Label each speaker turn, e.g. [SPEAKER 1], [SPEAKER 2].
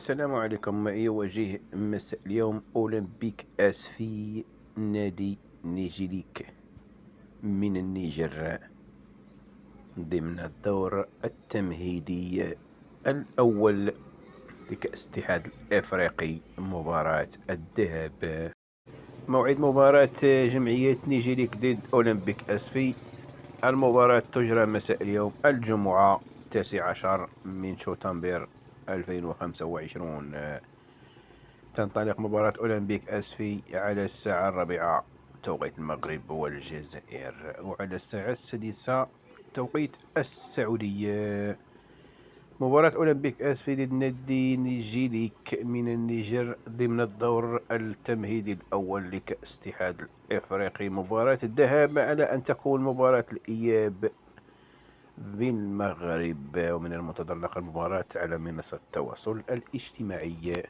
[SPEAKER 1] السلام عليكم. يواجه مساء اليوم أولمبيك آسفي نادي نيجيليك من النيجر ضمن الدور التمهيدي الأول لكأس الاتحاد الإفريقي مباراة الذهاب. موعد مباراة جمعية نيجيليك ضد أولمبيك آسفي. المباراة تجرى مساء اليوم الجمعة 19 من شتنبر 2025. تنطلق مباراة أولمبيك آسفي على الساعة 4 توقيت المغرب والجزائر، وعلى الساعة 6 توقيت السعودية. مباراة أولمبيك آسفي ضد نادي نيجيليك من النيجر ضمن الدور التمهيدي الأول لكأس الاتحاد الإفريقي. مباراة الذهاب على أن تكون مباراة الإياب بالمغرب، ومن المنتظر نقل المباراة على منصة التواصل الاجتماعي.